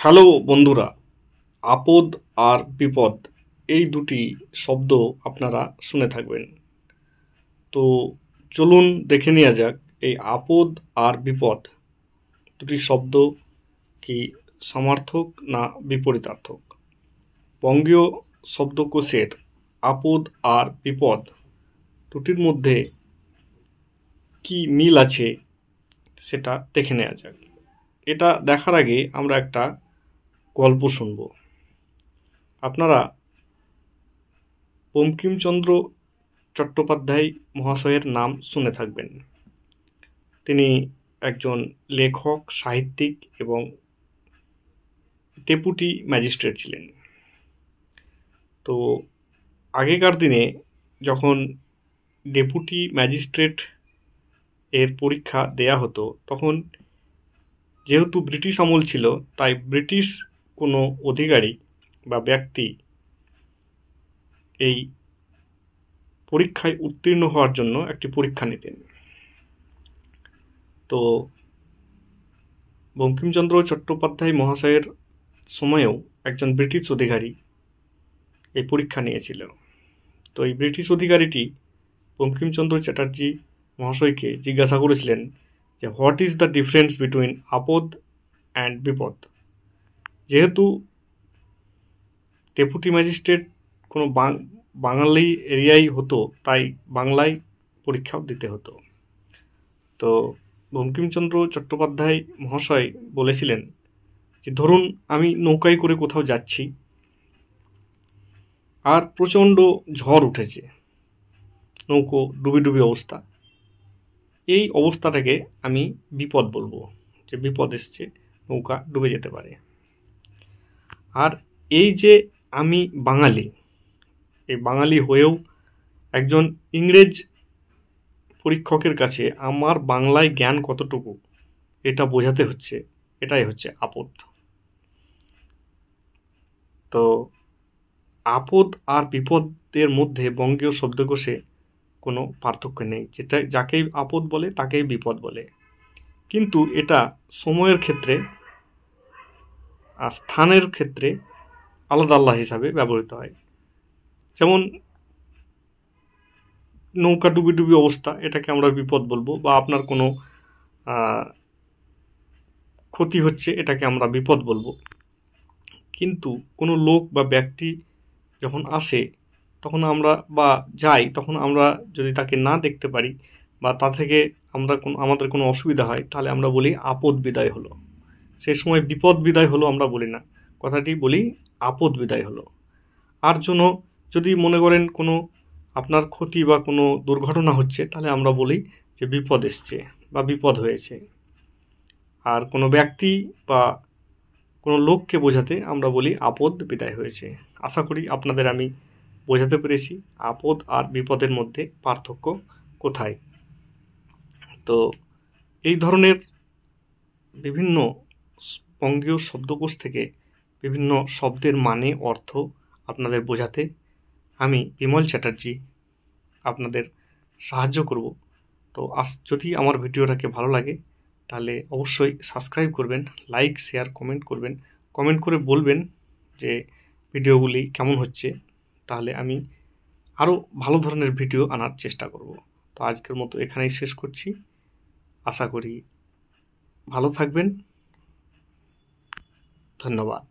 Hello বন্ধুরা, আপদ আর বিপদ এই দুটি শব্দ আপনারা শুনে থাকবেন। তো চলুন দেখে নেওয়া যাক এই আপদ আর বিপদ দুটি শব্দ কি সমার্থক না বিপরীতার্থক। বঙ্গীয় শব্দকোষের আপদ আর বিপদ দুটির মধ্যে কি মিল আছে সেটা দেখে নেওয়া যাক। এটা দেখার আগে আমরা একটা গল্প শুনব। আপনারা বঙ্কিমচন্দ্র চট্টোপাধ্যায় মহাশয়ের নাম শুনে থাকবেন। তিনি একজন লেখক, সাহিত্যিক এবং ডেপুটি ম্যাজিস্ট্রেট ছিলেন। তো আগেকার দিনে যখন ডেপুটি ম্যাজিস্ট্রেট এর পরীক্ষা দেয়া হতো, তখন যেহেতু ব্রিটিশ আমল ছিল, তাই ব্রিটিশ কোনো অধিকারী বা ব্যক্তি এই পরীক্ষায় উত্তীর্ণ হওয়ার জন্য একটি পরীক্ষা নিতেন। তো বঙ্কিমচন্দ্র চট্টোপাধ্যায় মহাশয়ের সময়েও একজন ব্রিটিশ অধিকারী এই পরীক্ষা নিয়েছিল। তো এই ব্রিটিশ অধিকারীটি বঙ্কিমচন্দ্র চ্যাটার্জি মহাশয়কে জিজ্ঞাসা করেছিলেন যে what is the difference between আপদ অ্যান্ড বিপদ। যেহেতু ডেপুটি ম্যাজিস্ট্রেট কোনো বাঙালি এরিয়াই হতো, তাই বাংলায় পরীক্ষাও দিতে হতো। তো বঙ্কিমচন্দ্র চট্টোপাধ্যায় মহাশয় বলেছিলেন যে ধরুন আমি নৌকায় করে কোথাও যাচ্ছি আর প্রচণ্ড ঝড় উঠেছে, নৌকো ডুবি ডুবি অবস্থা। এই অবস্থাটাকে আমি বিপদ বলবো, যে বিপদ এসছে, নৌকা ডুবে যেতে পারে। আর এই যে আমি বাঙালি, এই বাঙালি হয়েও একজন ইংরেজ পরীক্ষকের কাছে আমার বাংলায় জ্ঞান কতটুকু এটা বোঝাতে হচ্ছে, এটাই হচ্ছে আপদ। তো আপদ আর বিপদের মধ্যে বঙ্গীয় শব্দকোষে কোনো পার্থক্য নেই, যেটা যাকেই আপদ বলে তাকেই বিপদ বলে। কিন্তু এটা সময়ের ক্ষেত্রে আর স্থানের ক্ষেত্রে আলাদা আলাদা হিসাবে ব্যবহৃত হয়। যেমন নৌকা ডুবি ডুবি অবস্থা, এটাকে আমরা বিপদ বলবো, বা আপনার কোনো ক্ষতি হচ্ছে, এটাকে আমরা বিপদ বলবো। কিন্তু কোনো লোক বা ব্যক্তি যখন আসে তখন আমরা বা যাই, তখন আমরা যদি তাকে না দেখতে পারি বা তা থেকে আমাদের কোনো অসুবিধা হয়, তাহলে আমরা বলি আপদ বিদায় হলো। সেই সময় বিপদ বিদায় হলো আমরা বলি না, কথাটি বলি আপদ বিদায় হলো। আর জন্য যদি মনে করেন কোনো আপনার ক্ষতি বা কোনো দুর্ঘটনা হচ্ছে, তাহলে আমরা বলি যে বিপদ এসছে বা বিপদ হয়েছে। আর কোনো ব্যক্তি বা কোনো লোককে বোঝাতে আমরা বলি আপদ বিদায় হয়েছে। আশা করি আপনাদের আমি বোঝাতে পেরেছি আপদ আর বিপদের মধ্যে পার্থক্য কোথায়। তো এই ধরনের বিভিন্ন বঙ্গীয় শব্দকোষ থেকে বিভিন্ন শব্দের মানে, অর্থ আপনাদের বোঝাতে আমি বিমল চ্যাটার্জি আপনাদের সাহায্য করব। তো যদি আমার ভিডিওটাকে ভালো লাগে তাহলে অবশ্যই সাবস্ক্রাইব করবেন, লাইক, শেয়ার, কমেন্ট করবেন। কমেন্ট করে বলবেন যে ভিডিওগুলি কেমন হচ্ছে, তাহলে আমি আরও ভালো ধরনের ভিডিও আনার চেষ্টা করব। তো আজকের মতো এখানেই শেষ করছি। আশা করি ভালো থাকবেন। ধন্যবাদ।